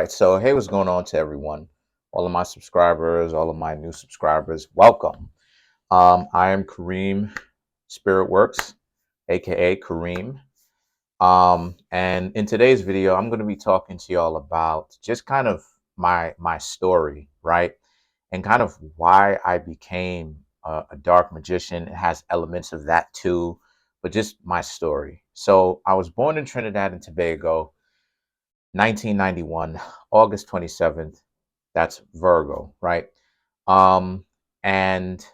Right, so hey, what's going on to everyone? All of my subscribers, all of my new subscribers, welcome. I am Kareem Spiritworks, aka Kareem. And in today's video, I'm going to be talking to y'all about just kind of my story, right? And kind of why I became a dark magician. It has elements of that too, but just my story. So I was born in Trinidad and Tobago, 1991, August 27th. That's Virgo, right? Um, and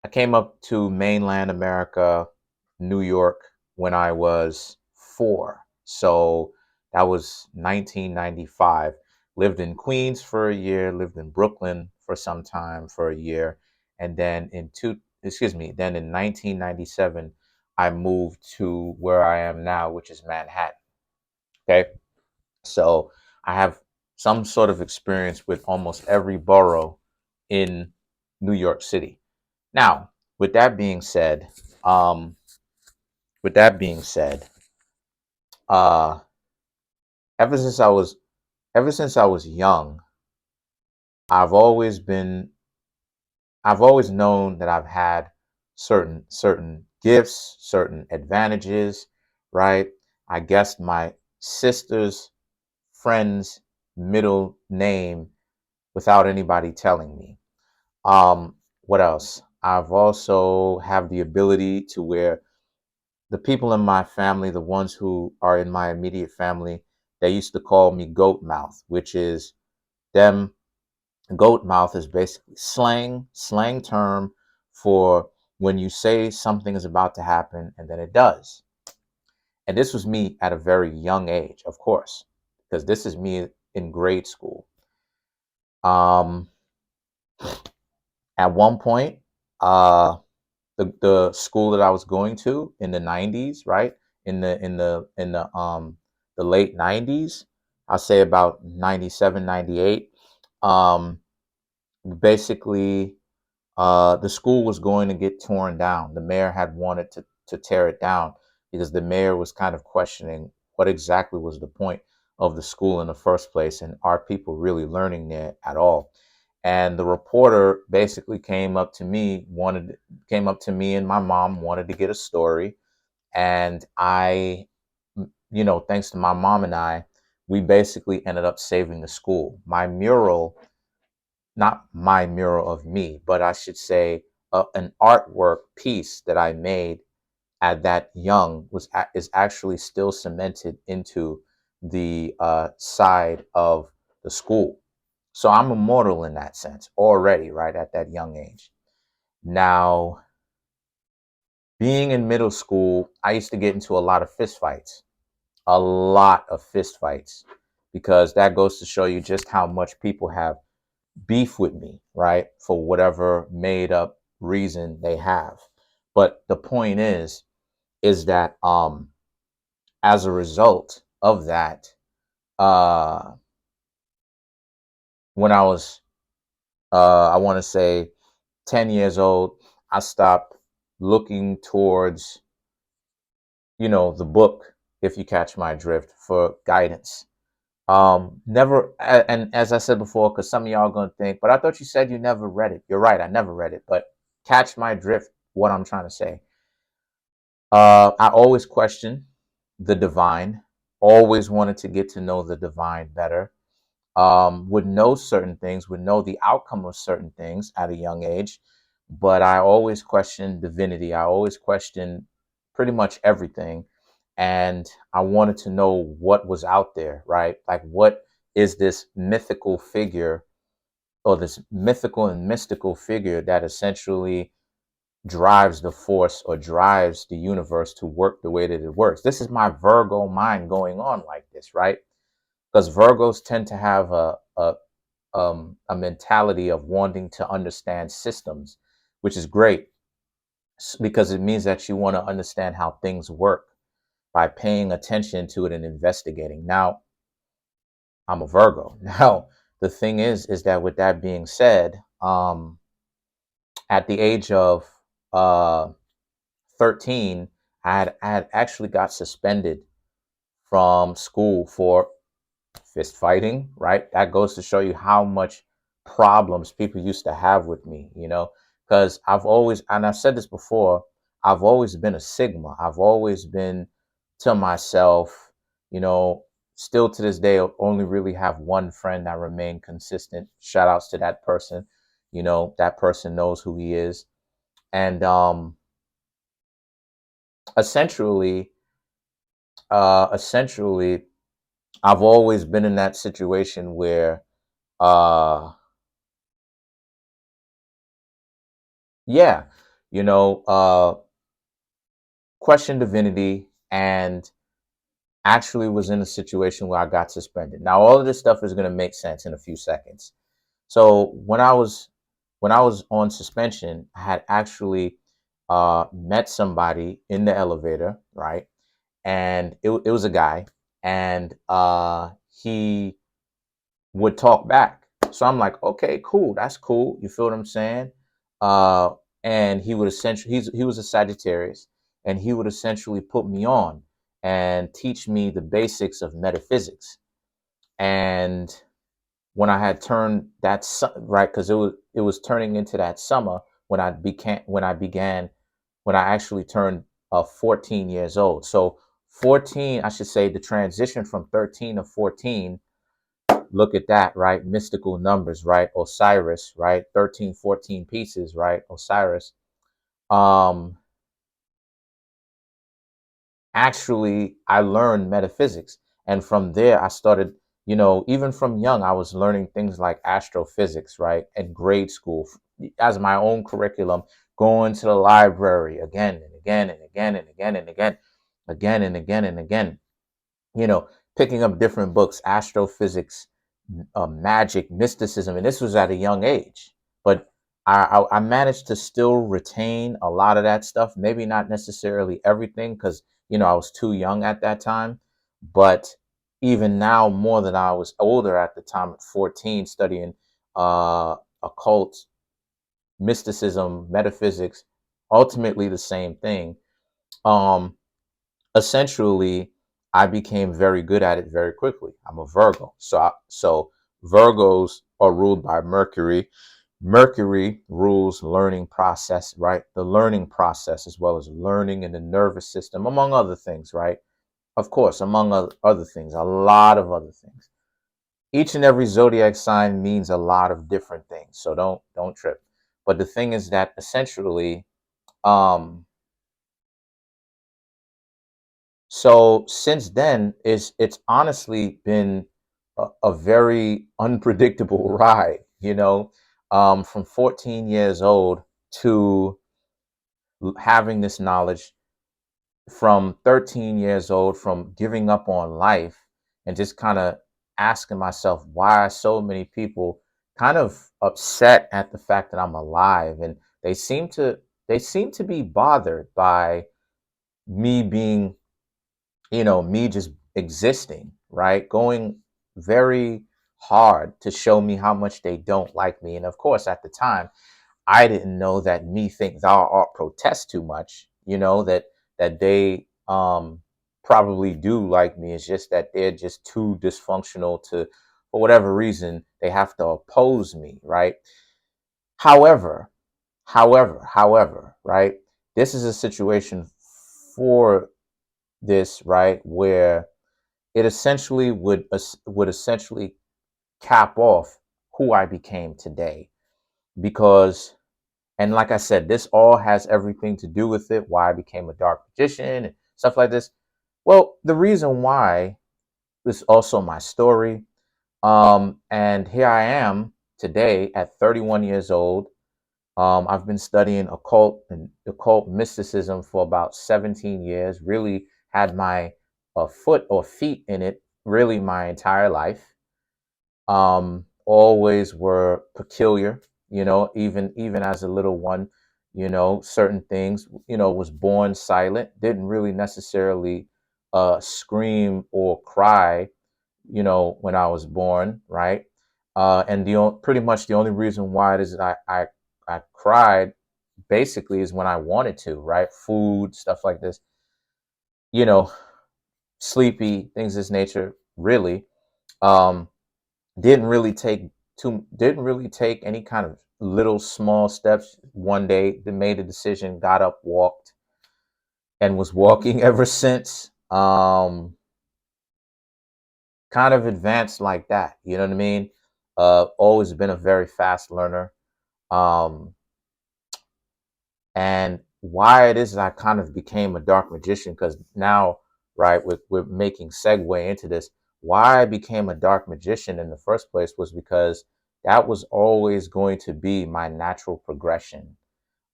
I came up to mainland America, New York, when I was 4. So that was 1995. Lived in Queens for a year, lived in Brooklyn for some time for a year, and then then in 1997, I moved to where I am now, which is Manhattan. Okay. So I have some sort of experience with almost every borough in New York City. Now, with that being said, um, with that being said, uh, ever since I was ever since I was young, I've always been I've always known that I've had certain gifts, certain advantages, right? I guessed my sister's friend's middle name without anybody telling me. What else? I've also have the ability to where the people in my family, the ones who are in my immediate family, they used to call me goat mouth, which is them. Goat mouth is basically slang term for when you say something is about to happen and then it does. And this was me at a very young age, of course, because this is me in grade school. Um, at one point, uh, the school that I was going to in the 90s, right? In the late 90s, I'll say about 97, 98. Um, basically, the school was going to get torn down. The mayor had wanted to tear it down because the mayor was kind of questioning what exactly was the point of the school in the first place, and are people really learning there at all? And the reporter basically came up to me and my mom wanted to get a story, and thanks to my mom and I, we basically ended up saving the school. My mural, not my mural of me, but I should say an artwork piece that I made at that young is actually still cemented into the side of the school. So I'm immortal in that sense already, right at that young age. Now, being in middle school, I used to get into a lot of fist fights, because that goes to show you just how much people have beef with me, right? For whatever made up reason they have. But the point is that as a result of that, uh, when I was, I want to say 10 years old, I stopped looking towards, the book, if you catch my drift, for guidance. Never, and as I said before, because some of y'all are going to think, but I thought you said you never read it. You're right, I never read it, but catch my drift, what I'm trying to say. I always questioned the divine, always wanted to get to know the divine better, would know certain things, would know the outcome of certain things at a young age, but I always questioned divinity. I always questioned pretty much everything. And I wanted to know what was out there, right? Like, what is this mythical figure, or this mythical and mystical figure that essentially drives the force or drives the universe to work the way that it works? This is my Virgo mind going on like this, right? Because Virgos tend to have a mentality of wanting to understand systems, which is great, because it means that you want to understand how things work by paying attention to it and investigating. Now, I'm a Virgo. Now, the thing is that with that being said, at the age of uh, 13, I had actually got suspended from school for fist fighting, right? That goes to show you how much problems people used to have with me, because I've always, and I've said this before, I've always been a Sigma. I've always been to myself, you know, still to this day, I only really have one friend that remained consistent. Shout outs to that person. That person knows who he is. And essentially, essentially, I've always been in that situation where, uh, yeah, you know, uh, questioned divinity and actually was in a situation where I got suspended. Now, all of this stuff is going to make sense in a few seconds. So when I was on suspension, I had actually met somebody in the elevator, right? And it was a guy, and he would talk back. So I'm like, okay, cool, that's cool. You feel what I'm saying? Uh, and he would essentially, he was a Sagittarius, and he would essentially put me on and teach me the basics of metaphysics. And when I had turned right, because it was turning into that summer when I actually turned 14 years old. So 14, I should say, the transition from 13 to 14. Look at that, right? Mystical numbers, right? Osiris, right? 13, 14 pieces, right? Osiris. Um, Actually, I learned metaphysics. And from there, I started, even from young, I was learning things like astrophysics, right? At grade school, as my own curriculum, going to the library again and again and again and again and again, again and again and again, you know, picking up different books, astrophysics, magic, mysticism, and this was at a young age. But I managed to still retain a lot of that stuff. Maybe not necessarily everything, because I was too young at that time. But even now, more than I was older at the time, at 14, studying occult, mysticism, metaphysics, ultimately the same thing. Um, Essentially, I became very good at it very quickly. I'm a Virgo. So Virgos are ruled by Mercury. Mercury rules learning process, right? The learning process, as well as learning in the nervous system, among other things, right? Of course, among other things, a lot of other things. Each and every zodiac sign means a lot of different things. So don't trip. But the thing is that essentially, um, so since then, it's honestly been a very unpredictable ride, from 14 years old to having this knowledge, from 13 years old, from giving up on life and just kind of asking myself why are so many people kind of upset at the fact that I'm alive, and they seem to be bothered by me being, me just existing, right? Going very hard to show me how much they don't like me. And of course, at the time, I didn't know that me think thou art protest too much, that they probably do like me. It's just that they're just too dysfunctional to, for whatever reason, they have to oppose me, right? However, however, right? This is a situation for this, right, where it essentially would essentially cap off who I became today. Because, and like I said, this all has everything to do with it, why I became a dark magician and stuff like this. Well, the reason why is also my story. And here I am today at 31 years old. I've been studying occult and occult mysticism for about 17 years, really had my foot or feet in it really my entire life. Always were peculiar, even as a little one, certain things, was born silent, didn't really necessarily scream or cry, when I was born, right? And pretty much the only reason why it is that I cried basically is when I wanted to, right? Food, stuff like this, you know, sleepy, things of this nature, really. Um, didn't really take any kind of little small steps. One day they made a decision, got up, walked, and was walking ever since. Kind of advanced like that. You know what I mean? Always been a very fast learner. Um, and why it is I kind of became a dark magician, because now, right, we're making segue into this. Why I became a dark magician in the first place was because that was always going to be my natural progression.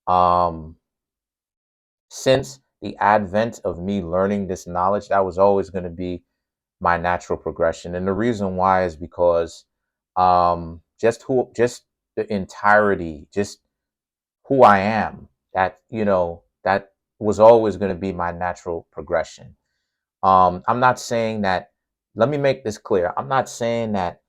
Um, since the advent of me learning this knowledge, that was always going to be my natural progression. And the reason why is because just the entirety, just who I am, that was always going to be my natural progression. I'm not saying that, let me make this clear. I'm not saying that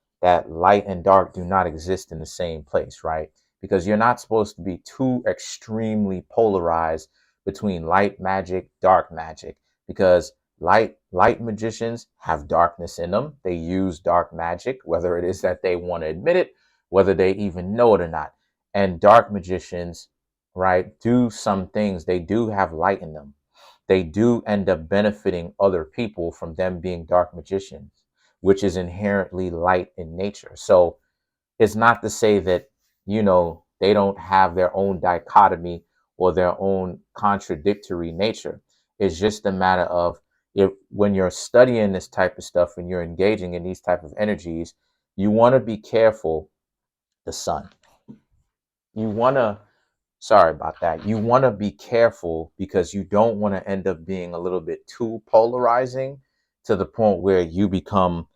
light and dark do not exist in the same place, right? Because you're not supposed to be too extremely polarized between light magic, dark magic, because light magicians have darkness in them. They use dark magic, whether it is that they want to admit it, whether they even know it or not. And dark magicians, right, do some things. They do have light in them. They do end up benefiting other people from them being dark magicians, which is inherently light in nature. So it's not to say that, they don't have their own dichotomy or their own contradictory nature. It's just a matter of, if when you're studying this type of stuff and you're engaging in these type of energies, you want to be careful. The sun. You want to Sorry about that. You want to be careful, because you don't want to end up being a little bit too polarizing to the point where you become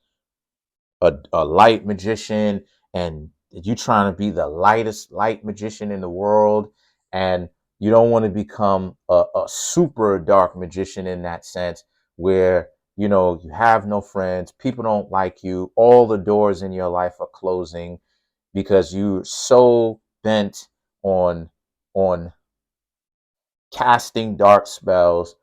a light magician, and you trying to be the lightest light magician in the world. And you don't want to become a super dark magician in that sense, where, you have no friends, people don't like you, all the doors in your life are closing because you're so bent on on casting dark spells,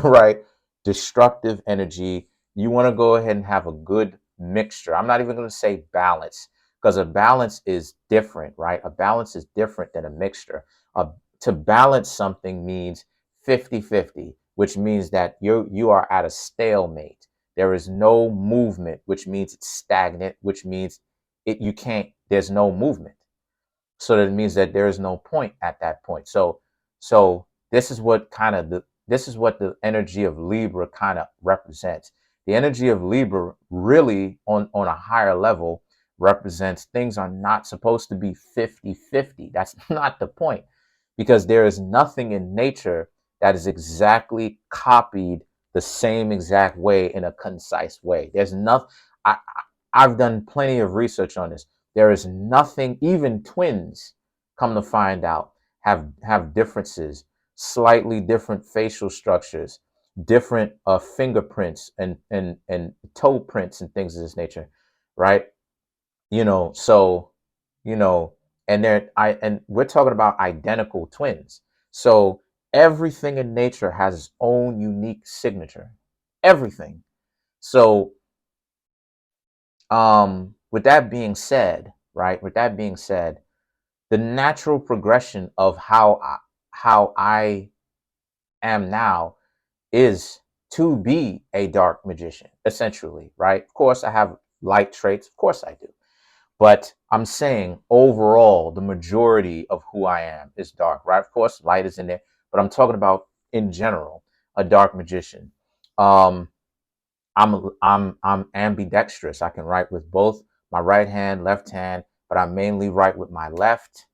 right? Destructive energy. You want to go ahead and have a good mixture. I'm not even going to say balance, because a balance is different, right? A balance is different than a mixture. To balance something means 50-50, which means that you are at a stalemate. There is no movement, which means it's stagnant, which means there's no movement. So that means that there is no point at that point. So this is what the energy of Libra kind of represents. The energy of Libra really, on a higher level, represents things are not supposed to be 50-50. That's not the point, because there is nothing in nature that is exactly copied the same exact way in a concise way. There's nothing. I've done plenty of research on this. There is nothing. Even twins, come to find out, have differences, slightly different facial structures, different fingerprints and toe prints and things of this nature, right? So, you know, and we're talking about identical twins. So everything in nature has its own unique signature. Everything. So, with that being said, right? With that being said, the natural progression of how I am now is to be a dark magician, essentially, right? Of course, I have light traits. Of course, I do. But I'm saying overall, the majority of who I am is dark, right? Of course, light is in there, but I'm talking about in general, a dark magician. Um, I'm ambidextrous. I can write with both my right hand, left hand, but I mainly write with my left.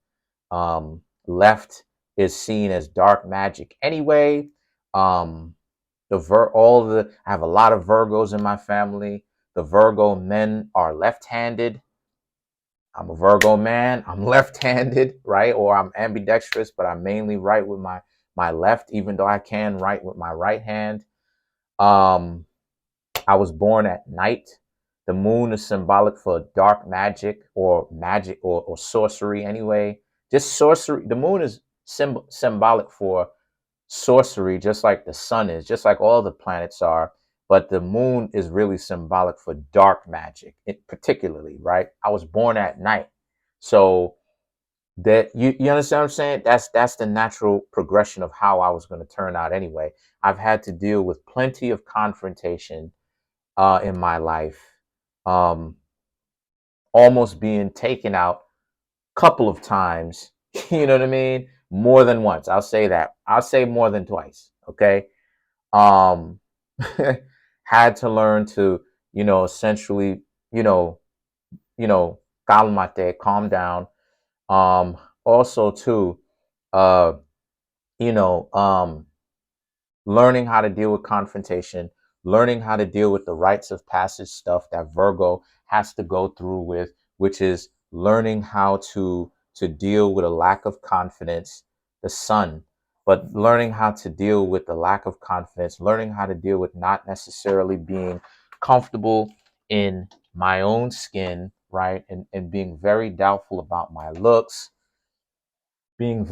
Left is seen as dark magic anyway. Um, I have a lot of Virgos in my family. The Virgo men are left-handed. I'm a Virgo man. I'm left-handed, right? Or I'm ambidextrous, but I mainly write with my left, even though I can write with my right hand. Um, I was born at night. The moon is symbolic for dark magic or sorcery anyway. Just sorcery. The moon is symbolic for sorcery, just like the sun is, just like all the planets are. but the moon is really symbolic for dark magic, particularly, right? I was born at night. So that you understand what I'm saying? That's the natural progression of how I was going to turn out anyway. I've had to deal with plenty of confrontation in my life, um, almost being taken out a couple of times. You know what I mean? More than once. I'll say that. I'll say more than twice. Okay. Um, had to learn to, essentially, you know, calmate, calm down. Also too, uh, you know, um, learning how to deal with confrontation, learning how to deal with the rites of passage stuff that Virgo has to go through with, which is learning how to deal with a lack of confidence, the sun, but learning how to deal with the lack of confidence, learning how to deal with not necessarily being comfortable in my own skin, right? And being very doubtful about my looks, not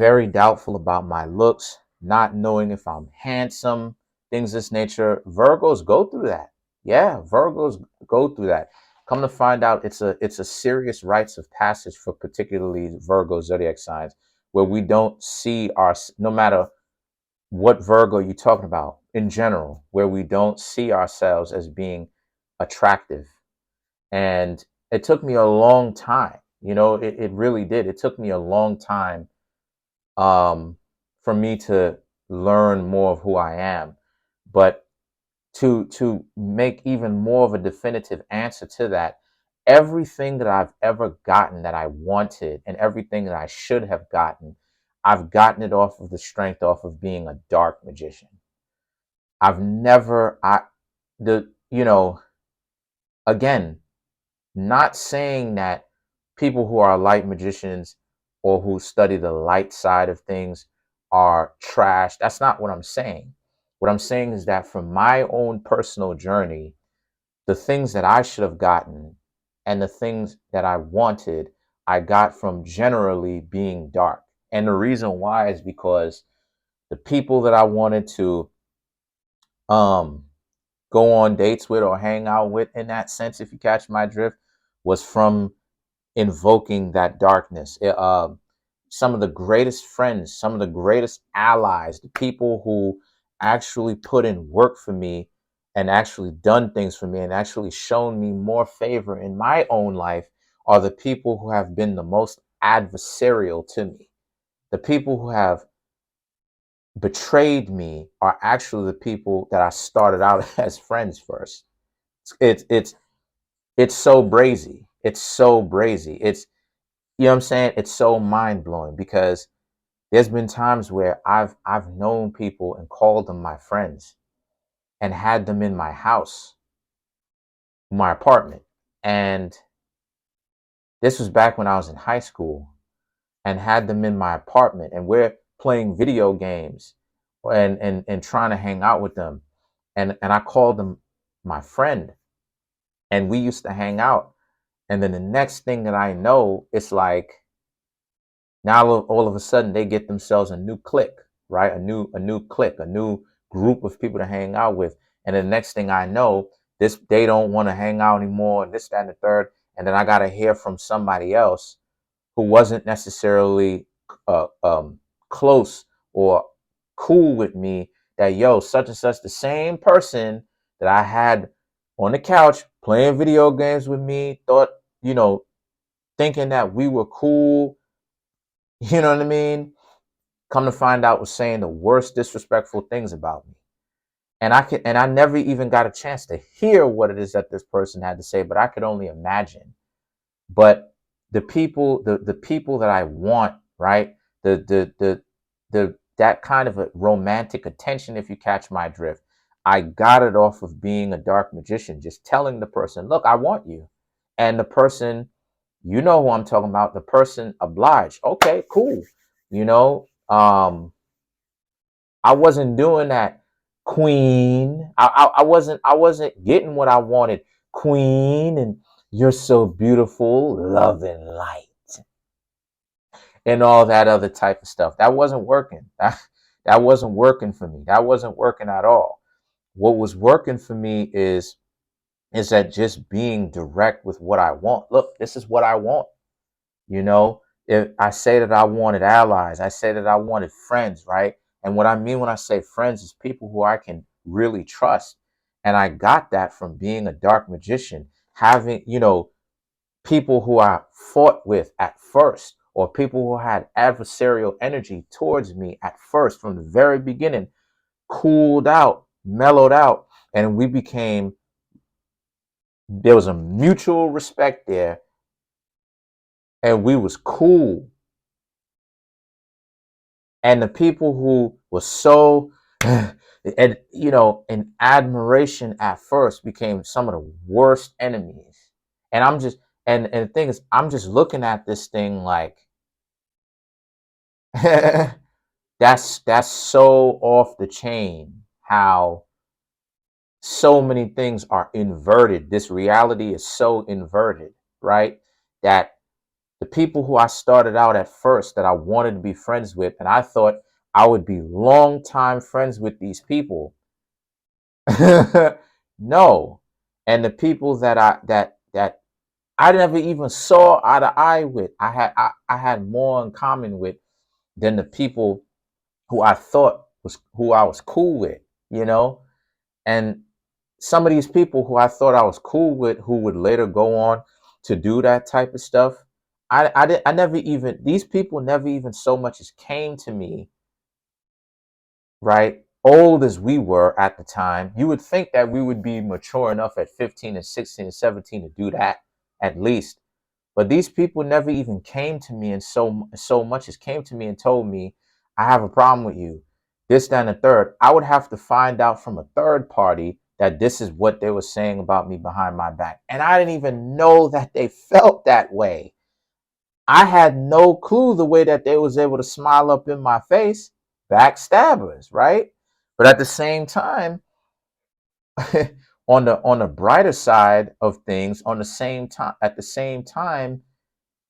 knowing if I'm handsome, things of this nature. Virgos go through that. Yeah, Virgos go through that. Come to find out, it's a serious rites of passage for particularly Virgo zodiac signs, where we don't see no matter what Virgo you're talking about in general, where we don't see ourselves as being attractive. And it took me a long time. It really did. It took me a long time um, for me to learn more of who I am. But to make even more of a definitive answer to that, everything that I've ever gotten that I wanted and everything that I should have gotten, I've gotten it off of the strength off of being a dark magician. I've never I the you know again, not saying that people who are light magicians or who study the light side of things are trash. That's not what I'm saying. What I'm saying is that from my own personal journey, the things that I should have gotten and the things that I wanted, I got from generally being dark. And the reason why is because the people that I wanted to um, go on dates with or hang out with, in that sense, if you catch my drift, was from invoking that darkness. Some of the greatest friends, some of the greatest allies, the people who actually put in work for me and actually done things for me and actually shown me more favor in my own life are the people who have been the most adversarial to me. The people who have betrayed me are actually the people that I started out as friends first. It's it's so brazy. It's so brazy. You know what I'm saying? It's so mind blowing because there's been times where I've known people and called them my friends and had them in my house, my apartment. And this was back when I was in high school and had them in my apartment and we're playing video games and trying to hang out with them. And I called them my friend and we used to hang out. And then the next thing that I know, it's like now all of a sudden they get themselves a new clique, right? A new clique, a new group of people to hang out with. And the next thing I know, they don't want to hang out anymore, and this, that, and the third. And then I gotta hear from somebody else who wasn't necessarily close or cool with me that such and such, the same person that I had on the couch playing video games with me, thought, thinking that we were cool, you know what I mean? Come to find out was saying the worst disrespectful things about me. And I never even got a chance to hear what it is that this person had to say, but I could only imagine. But the people that I want, right? The that kind of a romantic attention, if you catch my drift, I got it off of being a dark magician, just telling the person, look, I want you. And the person, who I'm talking about, the person obliged. Okay, cool. You know, I wasn't doing that, queen. I wasn't getting what I wanted, queen, and you're so beautiful, love and light, and all that other type of stuff. That wasn't working. That wasn't working for me. That wasn't working at all. what was working for me is that just being direct with what I want. Look, this is what I want. You know, if I say that I wanted allies, I say that I wanted friends, right? And what I mean when I say friends is people who I can really trust. And I got that from being a dark magician, having, people who I fought with at first, or people who had adversarial energy towards me at first from the very beginning, cooled out, mellowed out, and there was a mutual respect there, and we was cool. And the people who were so and in admiration at first became some of the worst enemies. And I'm just and the thing is, I'm just looking at this thing like that's so off the chain how so many things are inverted. This reality is so inverted, right? That the people who I started out at first that I wanted to be friends with, and I thought I would be long time friends with these people. No. And the people that I never even saw eye to eye with, I had more in common with than the people who I thought was who I was cool with, you know? And some of these people who I thought I was cool with, who would later go on to do that type of stuff, I never even, these people never even so much as came to me, right? Old as we were at the time, you would think that we would be mature enough at 15 and 16 and 17 to do that at least. But these people never even came to me and so much as came to me and told me, I have a problem with you. This, that, and the third. I would have to find out from a third party that this is what they were saying about me behind my back. And I didn't even know that they felt that way. I had no clue the way that they was able to smile up in my face. Backstabbers, right? But at the same time, on the brighter side of things, on the same time, at the same time,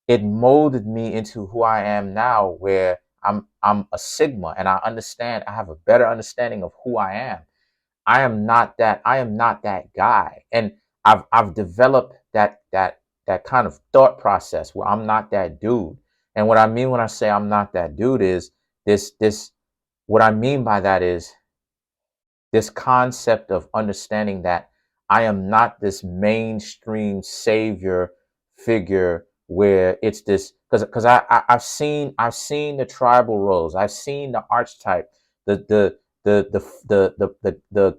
it molded me into who I am now, where I'm a Sigma, and I have a better understanding of who I am. I am not that guy. And I've developed that kind of thought process where I'm not that dude. And what I mean when I say I'm not that dude is this what I mean by that is this concept of understanding that I am not this mainstream savior figure where it's this, because I've seen the tribal roles, I've seen the archetype, the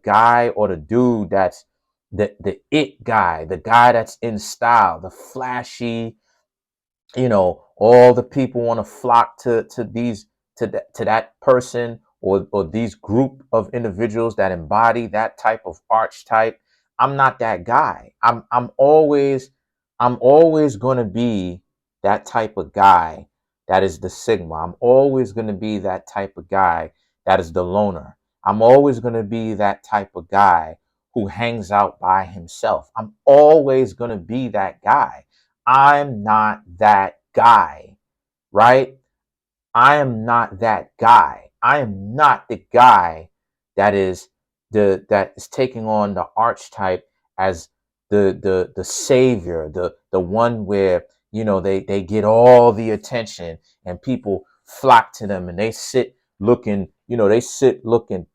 guy or the dude that's the it guy, the guy that's in style, the flashy, all the people want to flock to that person, or these group of individuals that embody that type of archetype. I'm not that guy. I'm always going to be that type of guy that is the Sigma. I'm always going to be that type of guy that is the loner. I'm always going to be that type of guy who hangs out by himself. I'm always going to be that guy. I'm not that guy, right? I am not that guy. I am not the guy that is taking on the archetype as the savior, the one where they get all the attention and people flock to them, and they sit looking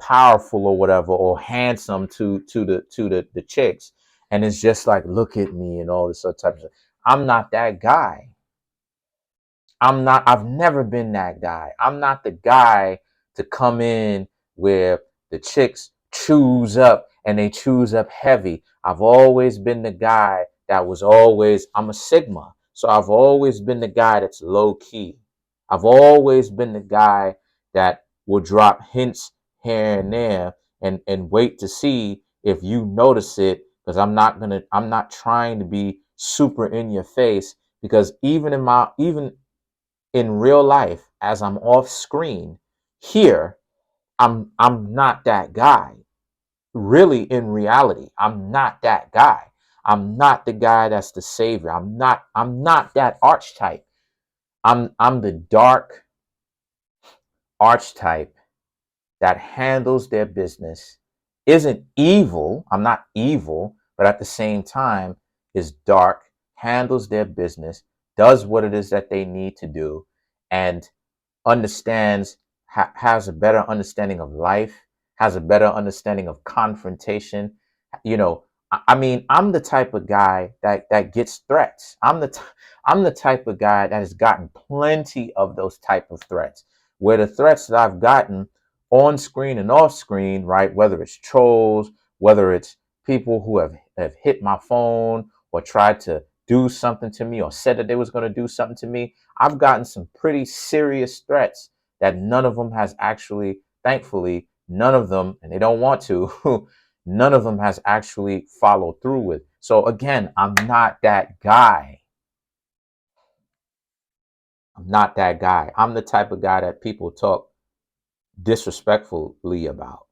powerful or whatever, or handsome to the chicks, and it's just like, look at me and all this other type of stuff. I'm not that guy. I've never been that guy. I'm not the guy to come in where the chicks choose up, and they choose up heavy. I've always been the guy I'm a Sigma. So I've always been the guy that's low key. I've always been the guy that will drop hints here and there, and wait to see if you notice it, because I'm not trying to be super in your face, because even in real life, as I'm off screen here, I'm not that guy. Really, in reality, I'm not that guy. I'm not the guy that's the savior. I'm not that archetype. I'm the dark archetype that handles their business, isn't evil. I'm not evil, but at the same time is dark, handles their business, does what it is that they need to do, and understands, has a better understanding of life, has a better understanding of confrontation. You know, I mean, I'm the type of guy that gets threats. I'm the type of guy that has gotten plenty of those type of threats, where the threats that I've gotten on screen and off screen, right? Whether it's trolls, whether it's people who have hit my phone or tried to do something to me or said that they was going to do something to me. I've gotten some pretty serious threats that none of them has actually, thankfully, none of them, and they don't want to, none of them has actually followed through with. So again, I'm not that guy. I'm not that guy. I'm the type of guy that people talk disrespectfully about.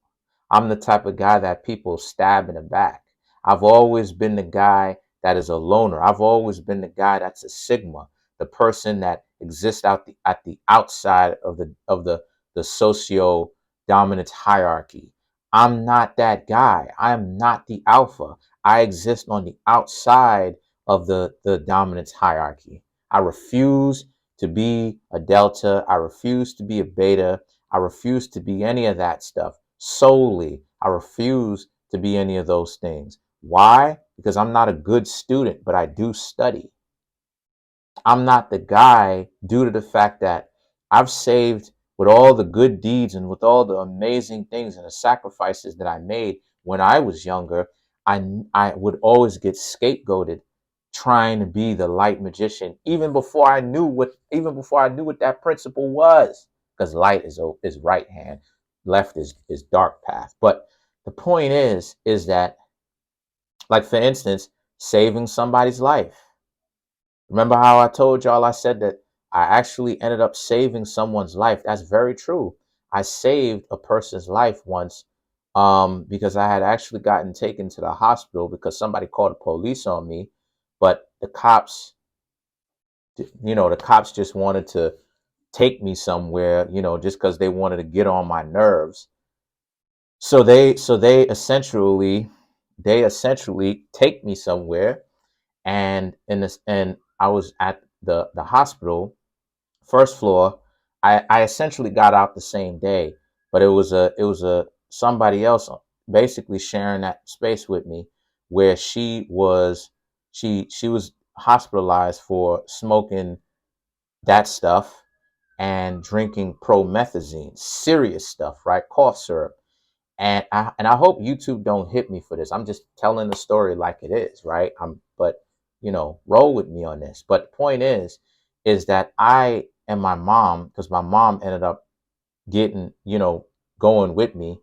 I'm the type of guy that people stab in the back. I've always been the guy that is a loner. I've always been the guy that's a sigma, the person that exists at the outside of the socio dominance hierarchy. I'm not that guy. I am not the alpha. I exist on the outside of the dominance hierarchy. I refuse to be a delta. I refuse to be a beta. I refuse to be any of that stuff solely. I refuse to be any of those things. Why? Because I'm not a good student, but I do study. I'm not the guy due to the fact that I've saved with all the good deeds and with all the amazing things and the sacrifices that I made when I was younger. I would always get scapegoated trying to be the light magician even before I knew what that principle was, because light is right hand, left is dark path. But the point is that, like, for instance, saving somebody's life. Remember how I told y'all, I said that I actually ended up saving someone's life? That's very true. I saved a person's life once, because I had actually gotten taken to the hospital because somebody called the police on me, but the cops just wanted to take me somewhere, just because they wanted to get on my nerves. So they essentially take me somewhere, and I was at the hospital, first floor. I essentially got out the same day, but it was a somebody else basically sharing that space with me, where she was hospitalized for smoking that stuff and drinking promethazine, serious stuff, right? Cough syrup. And I hope YouTube don't hit me for this. I'm just telling the story like it is, right? But roll with me on this. But the point is that I and my mom, because my mom ended up getting, going with me,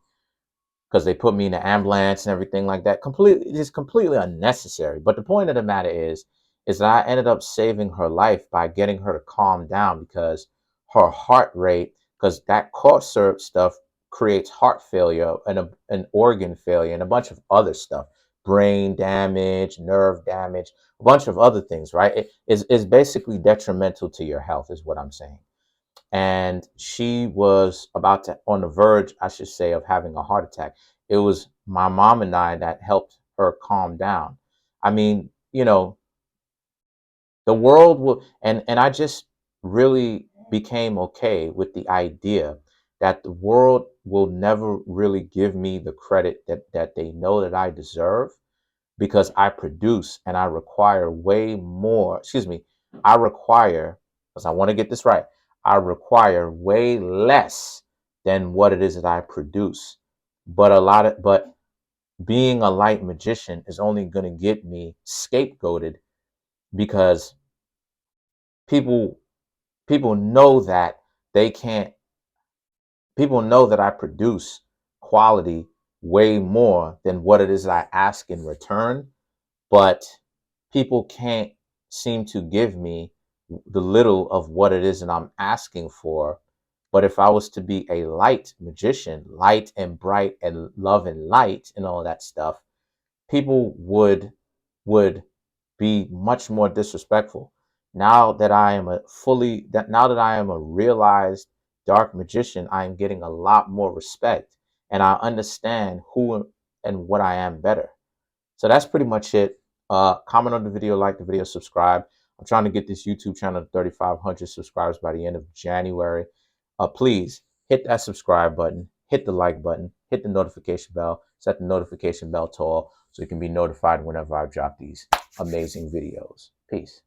because they put me in the ambulance and everything like that. Completely unnecessary. But the point of the matter is that I ended up saving her life by getting her to calm down, because her heart rate, because that cough syrup stuff creates heart failure and an organ failure and a bunch of other stuff, brain damage, nerve damage, a bunch of other things, right? It is basically detrimental to your health, is what I'm saying. And she was about to, on the verge, I should say, of having a heart attack. It was my mom and I that helped her calm down. I mean, the world will, and I just really became okay with the idea that the world will never really give me the credit that they know that I deserve, because I produce and I require way more. Excuse me, I require, because I want to get this right, I require way less than what it is that I produce. But being a light magician is only going to get me scapegoated, because people people know that they can't people know that I produce quality way more than what it is that I ask in return. But people can't seem to give me the little of what it is that I'm asking for. But if I was to be a light magician, light and bright and love and light and all that stuff, people would be much more disrespectful. Now that I am a realized dark magician, I am getting a lot more respect, and I understand and what I am better. So that's pretty much it. Comment on the video, like the video, subscribe. I'm trying to get this YouTube channel to 3,500 subscribers by the end of January. Please hit that subscribe button, hit the like button, hit the notification bell, set the notification bell to all so you can be notified whenever I drop these amazing videos. Peace.